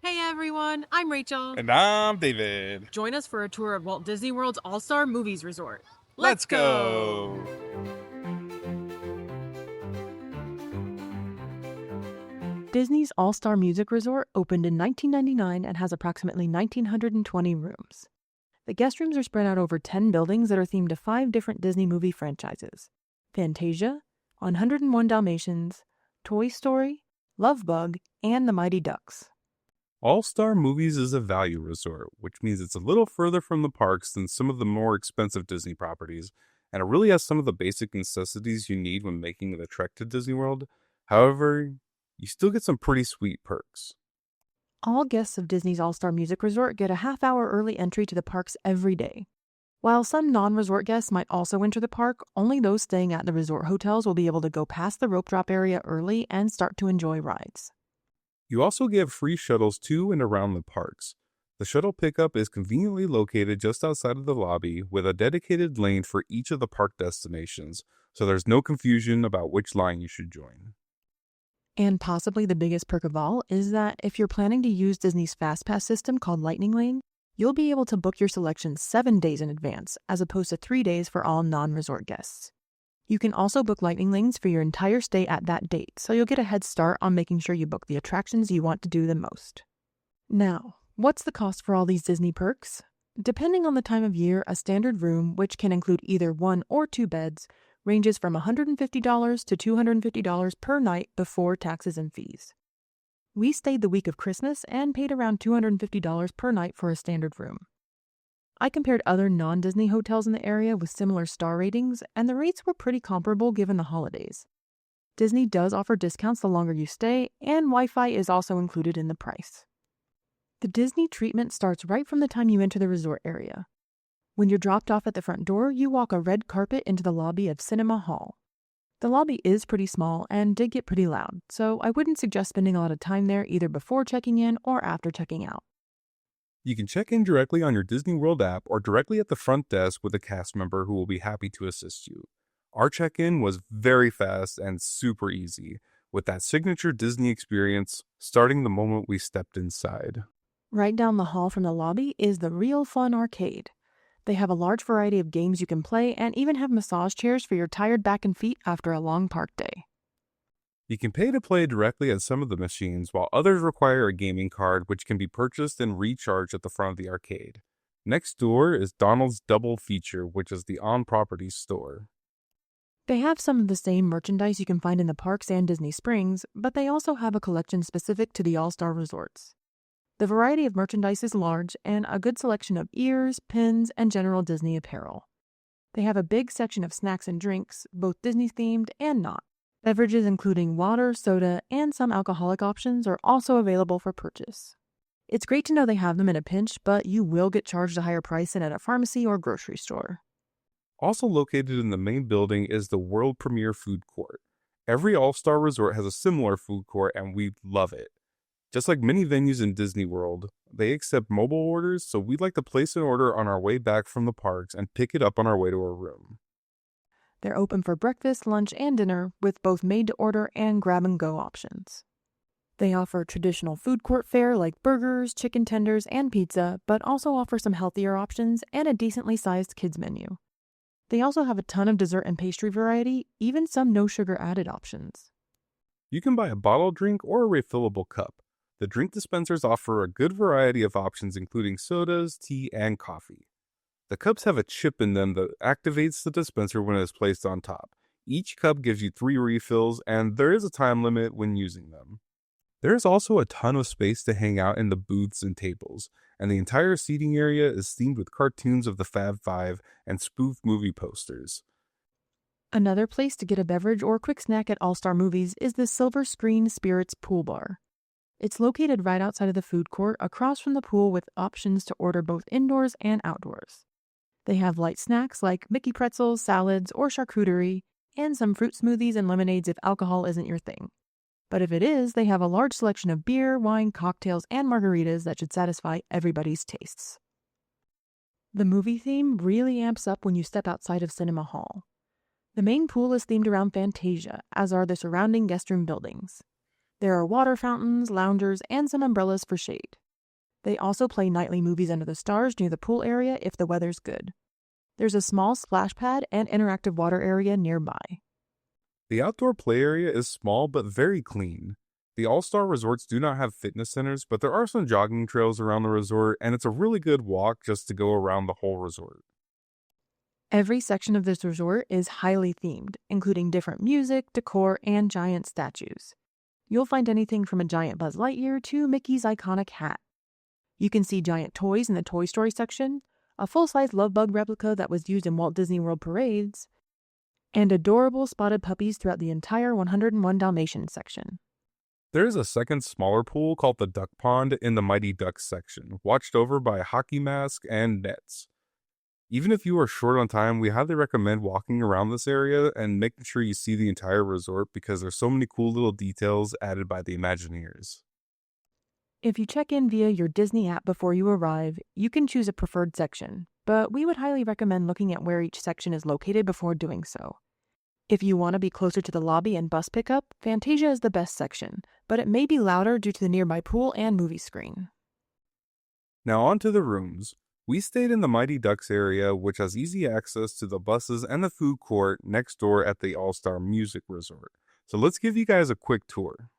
Hey everyone, I'm Rachel. And I'm David. Join us for a tour of Walt Disney World's All-Star Movies Resort. Let's Let's go! go. Disney's All-Star Music Resort opened in 1999 and has approximately 1,920 rooms. The guest rooms are spread out over 10 buildings that are themed to 5 different Disney movie franchises: Fantasia, 101 Dalmatians, Toy Story, Love Bug, and The Mighty Ducks. All Star Movies is a value resort, which means it's a little further from the parks than some of the more expensive Disney properties, and it really has some of the basic necessities you need when making the trek to Disney World. However, you still get some pretty sweet perks. All guests of Disney's All-Star Music Resort get a half-hour early entry to the parks every day. While some non-resort guests might also enter the park, only those staying at the resort hotels will be able to go past the rope drop area early and start to enjoy rides. You also get free shuttles to and around the parks. The shuttle pickup is conveniently located just outside of the lobby with a dedicated lane for each of the park destinations, so there's no confusion about which line you should join. And possibly the biggest perk of all is that if you're planning to use Disney's FastPass system called Lightning Lane, you'll be able to book your selection 7 days in advance, as opposed to 3 days for all non-resort guests. You can also book Lightning Lanes for your entire stay at that date, so you'll get a head start on making sure you book the attractions you want to do the most. Now, what's the cost for all these Disney perks? Depending on the time of year, a standard room, which can include either 1 or 2 beds, ranges from $150 to $250 per night before taxes and fees. We stayed the week of Christmas and paid around $250 per night for a standard room. I compared other non-Disney hotels in the area with similar star ratings, and the rates were pretty comparable given the holidays. Disney does offer discounts the longer you stay, and Wi-Fi is also included in the price. The Disney treatment starts right from the time you enter the resort area. When you're dropped off at the front door, you walk a red carpet into the lobby of Cinema Hall. The lobby is pretty small and did get pretty loud, so I wouldn't suggest spending a lot of time there either before checking in or after checking out. You can check in directly on your Disney World app or directly at the front desk with a cast member who will be happy to assist you. Our check-in was very fast and super easy, with that signature Disney experience starting the moment we stepped inside. Right down the hall from the lobby is the Real Fun Arcade. They have a large variety of games you can play and even have massage chairs for your tired back and feet after a long park day. You can pay to play directly at some of the machines, while others require a gaming card which can be purchased and recharged at the front of the arcade. Next door is Donald's Double Feature, which is the on-property store. They have some of the same merchandise you can find in the parks and Disney Springs, but they also have a collection specific to the All-Star Resorts. The variety of merchandise is large and a good selection of ears, pins, and general Disney apparel. They have a big section of snacks and drinks, both Disney-themed and not. Beverages including water, soda, and some alcoholic options are also available for purchase. It's great to know they have them in a pinch, but you will get charged a higher price than at a pharmacy or grocery store. Also located in the main building is the World Premiere Food Court. Every All-Star Resort has a similar food court and we love it. Just like many venues in Disney World, they accept mobile orders, so we'd like to place an order on our way back from the parks and pick it up on our way to our room. They're open for breakfast, lunch, and dinner with both made-to-order and grab-and-go options. They offer traditional food court fare like burgers, chicken tenders, and pizza, but also offer some healthier options and a decently sized kids menu. They also have a ton of dessert and pastry variety, even some no-sugar added options. You can buy a bottled drink or a refillable cup. The drink dispensers offer a good variety of options including sodas, tea, and coffee. The cups have a chip in them that activates the dispenser when it is placed on top. Each cup gives you 3 refills, and there is a time limit when using them. There is also a ton of space to hang out in the booths and tables, and the entire seating area is themed with cartoons of the Fab Five and spoof movie posters. Another place to get a beverage or quick snack at All-Star Movies is the Silver Screen Spirits Pool Bar. It's located right outside of the food court, across from the pool with options to order both indoors and outdoors. They have light snacks like Mickey pretzels, salads, or charcuterie, and some fruit smoothies and lemonades if alcohol isn't your thing. But if it is, they have a large selection of beer, wine, cocktails, and margaritas that should satisfy everybody's tastes. The movie theme really amps up when you step outside of Cinema Hall. The main pool is themed around Fantasia, as are the surrounding guest room buildings. There are water fountains, loungers, and some umbrellas for shade. They also play nightly movies under the stars near the pool area if the weather's good. There's a small splash pad and interactive water area nearby. The outdoor play area is small but very clean. The All-Star resorts do not have fitness centers, but there are some jogging trails around the resort, and it's a really good walk just to go around the whole resort. Every section of this resort is highly themed, including different music, decor, and giant statues. You'll find anything from a giant Buzz Lightyear to Mickey's iconic hat. You can see giant toys in the Toy Story section, a full-size Love Bug replica that was used in Walt Disney World parades, and adorable spotted puppies throughout the entire 101 Dalmatians section. There is a second smaller pool called the Duck Pond in the Mighty Ducks section, watched over by a hockey mask and nets. Even if you are short on time, we highly recommend walking around this area and making sure you see the entire resort because there's so many cool little details added by the Imagineers. If you check in via your Disney app before you arrive, you can choose a preferred section, but we would highly recommend looking at where each section is located before doing so. If you want to be closer to the lobby and bus pickup, Fantasia is the best section, but it may be louder due to the nearby pool and movie screen. Now on to the rooms. We stayed in the Mighty Ducks area, which has easy access to the buses and the food court next door at the All-Star Music Resort. So let's give you guys a quick tour.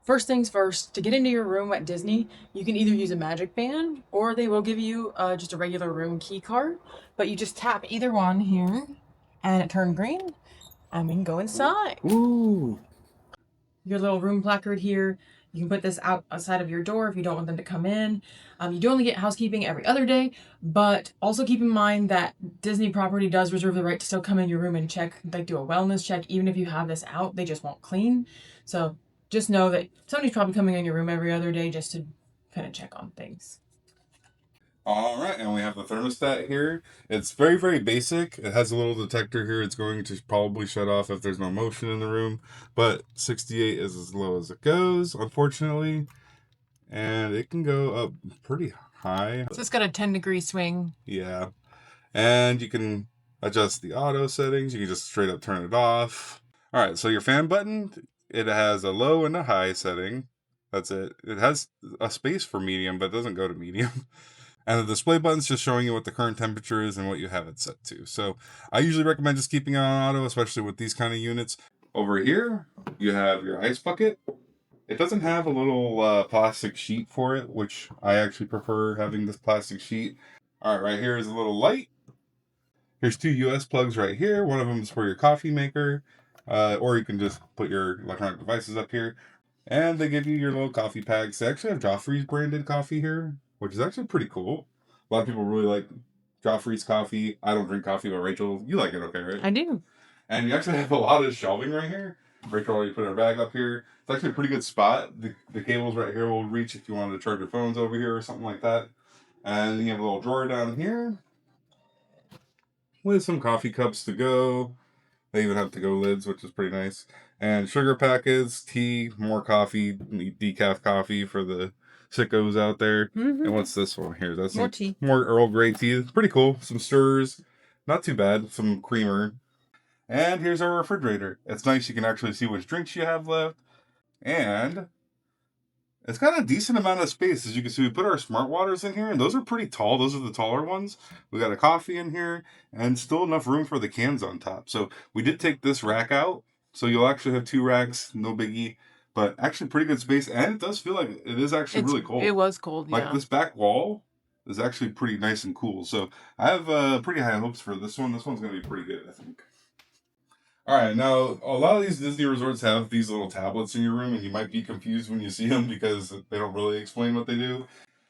First things first, to get into your room at Disney, you can either use a magic band or they will give you just a regular room key card. But you just tap either one here and it turned green and we can go inside. Ooh! Your little room placard here. You can put this outside of your door if you don't want them to come in. You do only get housekeeping every other day, but also keep in mind that Disney property does reserve the right to still come in your room and check, like do a wellness check. Even if you have this out, they just won't clean. So just know that somebody's probably coming in your room every other day just to kind of check on things. All right, and we have the thermostat here. It's very, very basic. It has a little detector here. It's going to probably shut off if there's no motion in the room, but 68 is as low as it goes, unfortunately, and it can go up pretty high. So it's got a 10-degree swing. Yeah, and you can adjust the auto settings. You can just straight up turn it off. All right, so your fan button, it has a low and a high setting. That's it. It has a space for medium, but it doesn't go to medium. And the display button's just showing you what the current temperature is and what you have it set to. So I usually recommend just keeping it on auto, especially with these kind of units. Over here, you have your ice bucket. It doesn't have a little plastic sheet for it, which I actually prefer having this plastic sheet. All right, right here is a little light. Here's two US plugs right here. One of them is for your coffee maker, or you can just put your electronic devices up here. And they give you your little coffee packs. They actually have Joffrey's branded coffee here, which is actually pretty cool. A lot of people really like Joffrey's coffee. I don't drink coffee, but Rachel, you like it, okay, right? I do. And you actually have a lot of shelving right here. Rachel already put her bag up here. It's actually a pretty good spot. The cables right here will reach if you wanted to charge your phones over here or something like that. And you have a little drawer down here with some coffee cups to go. They even have to-go lids, which is pretty nice. And sugar packets, tea, more coffee, decaf coffee for the sickos out there. Mm-hmm. And what's this one here? That's More tea. More Earl Grey tea. It's pretty cool. Some stirs. Not too bad. Some creamer. And here's our refrigerator. It's nice. You can actually see which drinks you have left. And it's got a decent amount of space. As you can see, we put our smart waters in here, and those are pretty tall. Those are the taller ones. We got a coffee in here, and still enough room for the cans on top. So we did take this rack out. So you'll actually have two racks, no biggie. But actually pretty good space, and it does feel like it is actually really cold. It was cold, yeah. Like this back wall is actually pretty nice and cool. So I have pretty high hopes for this one. This one's going to be pretty good, I think. All right, now a lot of these Disney resorts have these little tablets in your room, and you might be confused when you see them because they don't really explain what they do.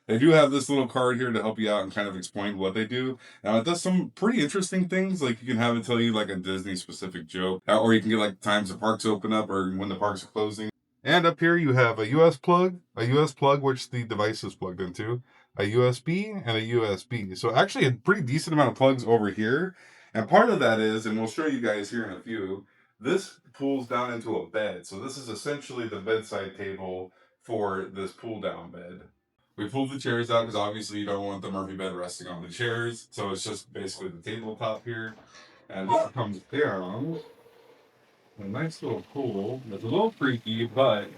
They do have this little card here to help you out and kind of explain what they do. Now, it does some pretty interesting things, like you can have it tell you like a Disney-specific joke, or you can get like times the parks open up or when the parks are closing. And up here you have a US plug which the device is plugged into, a USB, and a USB. So actually a pretty decent amount of plugs over here. And part of that is, and we'll show you guys here in a few, this pulls down into a bed. So this is essentially the bedside table for this pull down bed. We pulled the chairs out because obviously you don't want the Murphy bed resting on the chairs. So it's just basically the tabletop here. And this comes down. A nice little pool. It's a little freaky, but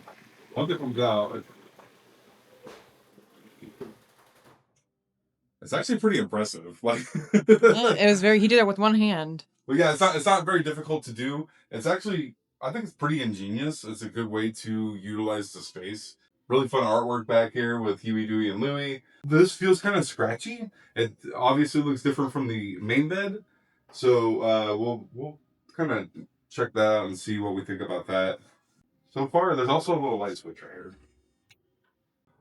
once it comes out, it's actually pretty impressive. Like, Yeah, it was very. He did it with one hand. but yeah, it's not very difficult to do. It's actually, I think it's pretty ingenious. It's a good way to utilize the space. Really fun artwork back here with Huey, Dewey, and Louie. This feels kind of scratchy. It obviously looks different from the main bed, so we'll kind of check that out and see what we think about that. So far, there's also a little light switch right here.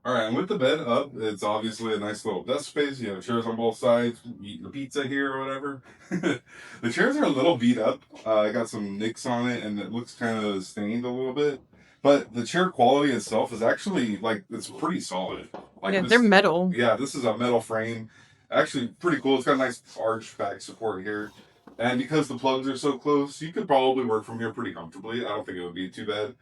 All right, and with the bed up, it's obviously a nice little desk space. You have chairs on both sides, eating a pizza here or whatever. The chairs are a little beat up. I got some nicks on it, and it looks kind of stained a little bit. But the chair quality itself is actually, like, it's pretty solid. Like Yeah, this, they're metal. yeah, this is a metal frame. Actually, pretty cool. It's got a nice arch back support here. And because the plugs are so close, you could probably work from here pretty comfortably. I don't think it would be too bad.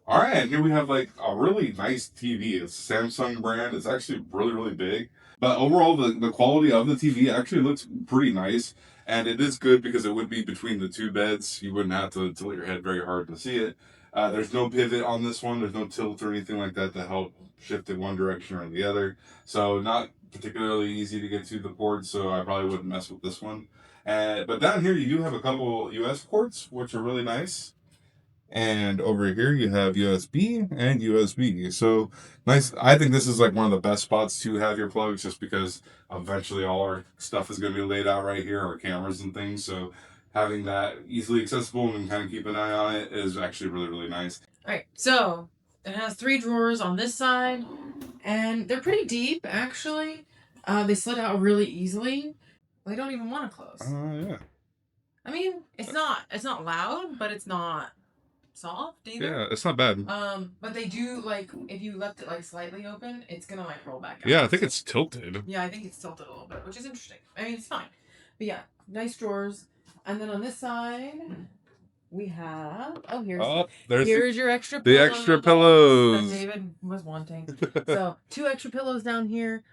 All right, here we have like a really nice TV. It's a Samsung brand. It's actually really, really big. But overall, the quality of the TV actually looks pretty nice. And it is good because it would be between the two beds. You wouldn't have to tilt your head very hard to see it. There's no pivot on this one. There's no tilt or anything like that to help shift in one direction or the other. So not particularly easy to get to the ports, so I probably wouldn't mess with this one. But down here, you do have a couple US ports, which are really nice. And over here you have USB and USB. So nice. I think this is like one of the best spots to have your plugs just because eventually all our stuff is going to be laid out right here, our cameras and things. So having that easily accessible and kind of keep an eye on it is actually really, really nice. All right, so it has 3 drawers on this side, and they're pretty deep actually. They slid out really easily. They don't even want to close. Yeah. I mean, it's not loud, but it's not soft either. Yeah, it's not bad. But they do, like, if you left it like slightly open, it's gonna like roll back out. Yeah, I think it's tilted. Yeah, I think it's tilted a little bit, which is interesting. I mean, it's fine. But yeah, nice drawers. And then on this side, we have here's your extra the extra pillows that David was wanting. So 2 extra pillows down here.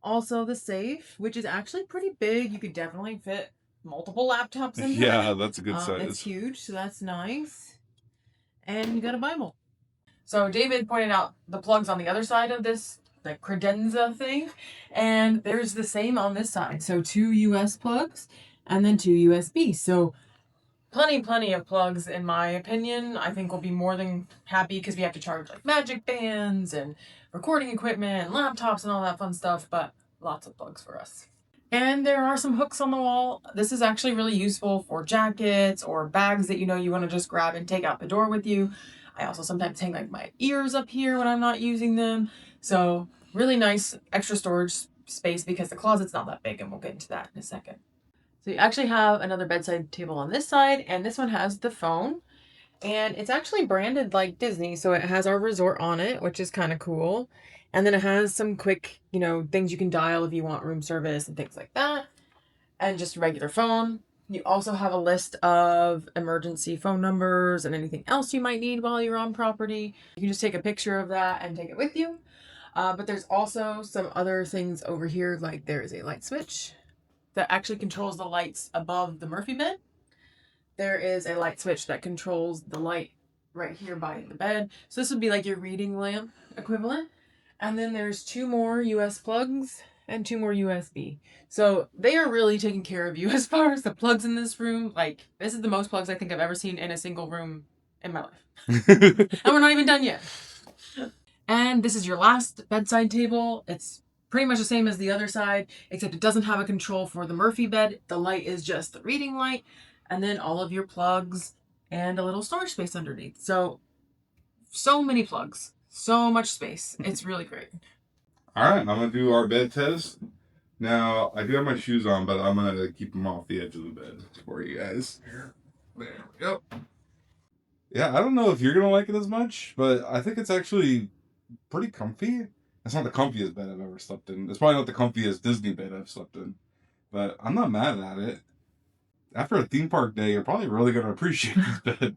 Also the safe, which is actually pretty big. You could definitely fit multiple laptops in there. Yeah, that's a good size. It's huge, so that's nice. And you got a Bible. So David pointed out the plugs on the other side of this, the credenza thing, and there's the same on this side. So 2 US plugs and then 2 USB. So plenty of plugs in my opinion. I think we'll be more than happy because we have to charge like magic bands and recording equipment and laptops and all that fun stuff, but lots of plugs for us. And there are some hooks on the wall. This is actually really useful for jackets or bags that you want to just grab and take out the door with you. I also sometimes hang like my ears up here when I'm not using them. So really nice extra storage space because the closet's not that big, and we'll get into that in a second. So you actually have another bedside table on this side, and this one has the phone. And it's actually branded like Disney, so it has our resort on it, which is kind of cool. And then it has some quick, things you can dial if you want room service and things like that. And just a regular phone. You also have a list of emergency phone numbers and anything else you might need while you're on property. You can just take a picture of that and take it with you. But there's also some other things over here, like there is a light switch that actually controls the lights above the Murphy bed. There is a light switch that controls the light right here by the bed. So this would be like your reading lamp equivalent. And then there's 2 more US plugs and 2 more USB. So they are really taking care of you as far as the plugs in this room. Like, this is the most plugs I think I've ever seen in a single room in my life. And we're not even done yet. And this is your last bedside table. It's pretty much the same as the other side, except it doesn't have a control for the Murphy bed. The light is just the reading light. And then all of your plugs and a little storage space underneath. So many plugs. So much space. It's really great. All right, I'm going to do our bed test. Now, I do have my shoes on, but I'm going to keep them off the edge of the bed for you guys. There we go. Yeah, I don't know if you're going to like it as much, but I think it's actually pretty comfy. It's not the comfiest bed I've ever slept in. It's probably not the comfiest Disney bed I've slept in, but I'm not mad at it. After a theme park day, you're probably really going to appreciate this bed.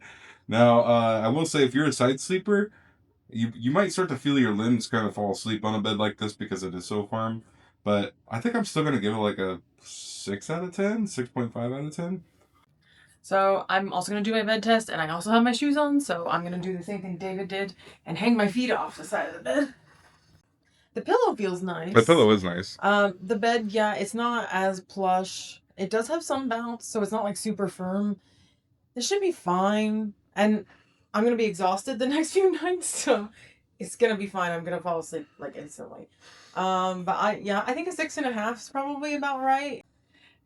Now, I will say if you're a side sleeper, you might start to feel your limbs kind of fall asleep on a bed like this because it is so firm. But I think I'm still going to give it like a 6 out of 10, 6.5 out of 10. So I'm also going to do my bed test, and I also have my shoes on, so I'm going to do the same thing David did and hang my feet off the side of the bed. The pillow feels nice. The pillow is nice. The bed, yeah, it's not as plush. It does have some bounce, so it's not like super firm. It should be fine. And I'm gonna be exhausted the next few nights, so it's gonna be fine. I'm gonna fall asleep like instantly. But I think a 6.5 is probably about right.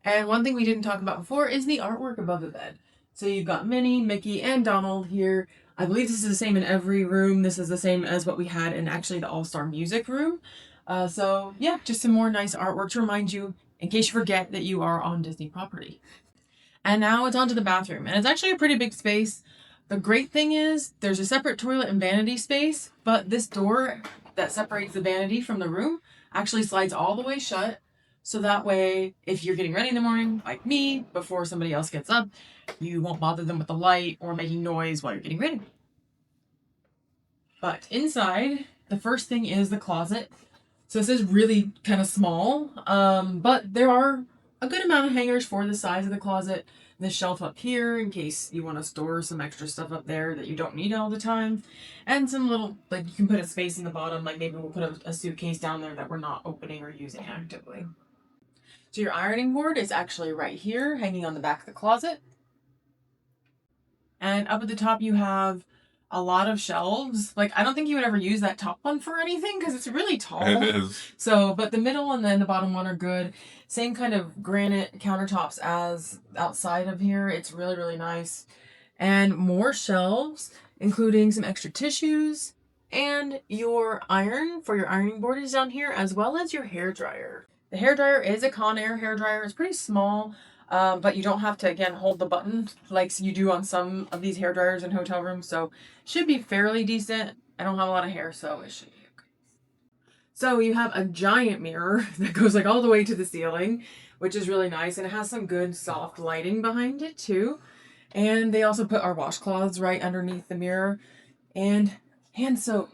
And one thing we didn't talk about before is the artwork above the bed. So you've got Minnie, Mickey, and Donald here. I believe this is the same in every room. This is the same as what we had in actually the All-Star Music room. So yeah, just some more nice artwork to remind you in case you forget that you are on Disney property. And now it's onto the bathroom. And it's actually a pretty big space. The great thing is there's a separate toilet and vanity space, but this door that separates the vanity from the room actually slides all the way shut. So that way, if you're getting ready in the morning, like me, before somebody else gets up, you won't bother them with the light or making noise while you're getting ready. But inside, the first thing is the closet. So this is really kind of small, but there are a good amount of hangers for the size of the closet. This shelf up here in case you want to store some extra stuff up there that you don't need all the time. And some little, like you can put a space in the bottom, like maybe we'll put a suitcase down there that we're not opening or using actively. So your ironing board is actually right here, hanging on the back of the closet. And up at the top you have a lot of shelves. Like, I don't think you would ever use that top one for anything because it's really tall. It is. So, but the middle and then the bottom one are good. Same kind of granite countertops as outside of here. It's really, really nice. And more shelves, including some extra tissues. And your iron for your ironing board is down here, as well as your hair dryer. The hair dryer is a Conair hair dryer. It's pretty small, but you don't have to, again, hold the button like you do on some of these hair dryers in hotel rooms. So should be fairly decent. I don't have a lot of hair, so it should be okay. So you have a giant mirror that goes like all the way to the ceiling, which is really nice. And it has some good soft lighting behind it too. And they also put our washcloths right underneath the mirror. And hand soap.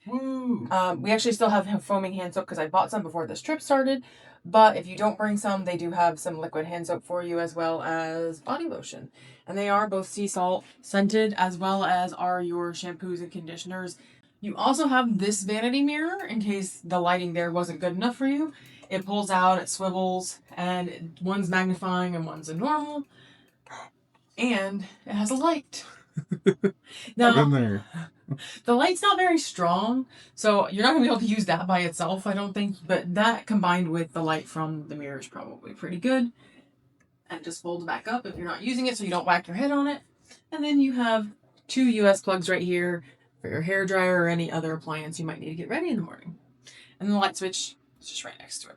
Woo! We actually still have foaming hand soap because I bought some before this trip started. But if you don't bring some, they do have some liquid hand soap for you as well as body lotion. And they are both sea salt scented as well as are your shampoos and conditioners. You also have this vanity mirror in case the lighting there wasn't good enough for you. It pulls out, it swivels, and one's magnifying and one's a normal. And it has a light. Now, I've been there. the light's not very strong, so you're not going to be able to use that by itself, I don't think. But that combined with the light from the mirror is probably pretty good. And just fold it back up if you're not using it so you don't whack your head on it. And then you have 2 US plugs right here for your hair dryer or any other appliance you might need to get ready in the morning. And the light switch is just right next to it.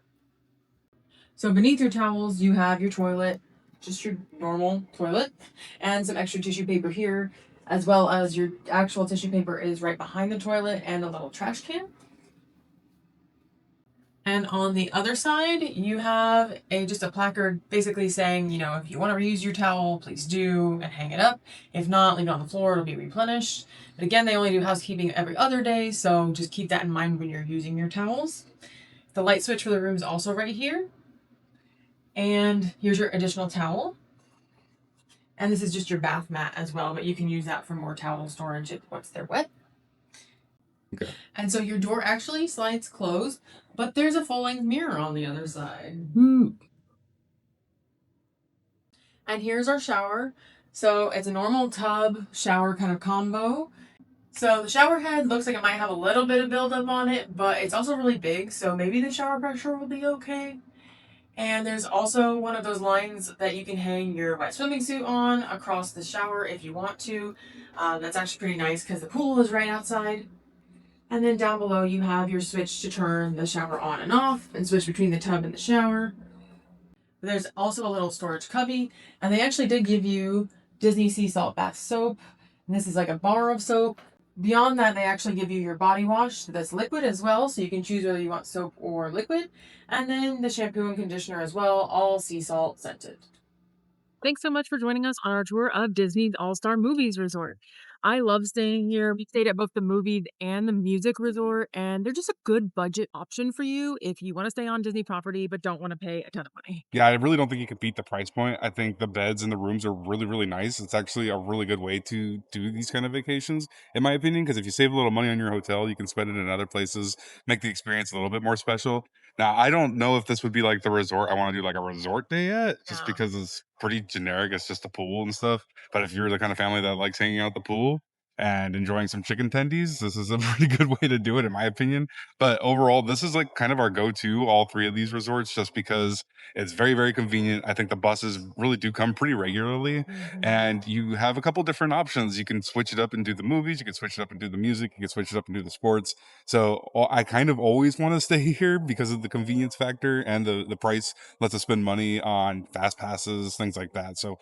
So beneath your towels, you have your toilet, just your normal toilet, and some extra tissue paper here, as well as your actual tissue paper is right behind the toilet and a little trash can. And on the other side, you have just a placard basically saying, you know, if you want to reuse your towel, please do and hang it up. If not, leave it on the floor, it'll be replenished. But again, they only do housekeeping every other day, so just keep that in mind when you're using your towels. The light switch for the room is also right here. And here's your additional towel. And this is just your bath mat as well, but you can use that for more towel storage once they're wet. Okay. And so your door actually slides closed, but there's a full-length mirror on the other side. Woo! And here's our shower. So it's a normal tub shower kind of combo. So the shower head looks like it might have a little bit of buildup on it, but it's also really big, so maybe the shower pressure will be okay. And there's also one of those lines that you can hang your wet swimming suit on across the shower if you want to. That's actually pretty nice because the pool is right outside. And then down below you have your switch to turn the shower on and off and switch between the tub and the shower. There's also a little storage cubby, and they actually did give you Disney sea salt bath soap. And this is like a bar of soap. Beyond that, they actually give you your body wash that's liquid as well, so you can choose whether you want soap or liquid. And then the shampoo and conditioner as well, all sea salt scented. Thanks so much for joining us on our tour of Disney's All-Star Movies Resort. I love staying here. We stayed at both the movie and the music resort, and they're just a good budget option for you if you want to stay on Disney property but don't want to pay a ton of money. Yeah, I really don't think you could beat the price point. I think the beds and the rooms are really, really nice. It's actually a really good way to do these kind of vacations, in my opinion, because if you save a little money on your hotel, you can spend it in other places, make the experience a little bit more special. Now, I don't know if this would be like the resort I want to do like a resort day at, just Yeah. because it's pretty generic. It's just a pool and stuff. But if you're the kind of family that likes hanging out at the pool and enjoying some chicken tendies, this is a pretty good way to do it, in my opinion. But overall, this is like kind of our go-to, all three of these resorts, just because it's very, very convenient. I think the buses really do come pretty regularly, Mhm. and you have a couple different options. You can switch it up and do the movies. You can switch it up and do the music. You can switch it up and do the sports. So I kind of always want to stay here because of the convenience factor, and the price lets us spend money on fast passes, things like that. So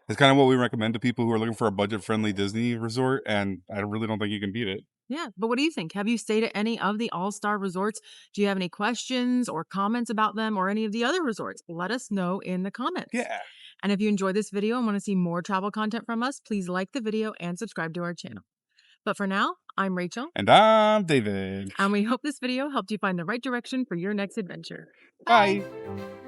it's kind of what we recommend to people who are looking for a budget-friendly Disney resort, and I really don't think you can beat it. Yeah, but what do you think? Have you stayed at any of the all-star resorts? Do you have any questions or comments about them or any of the other resorts? Let us know in the comments. Yeah. And if you enjoyed this video and want to see more travel content from us, please like the video and subscribe to our channel. But for now, I'm Rachel, And I'm David. and we hope this video helped you find the right direction for your next adventure. Bye! Bye.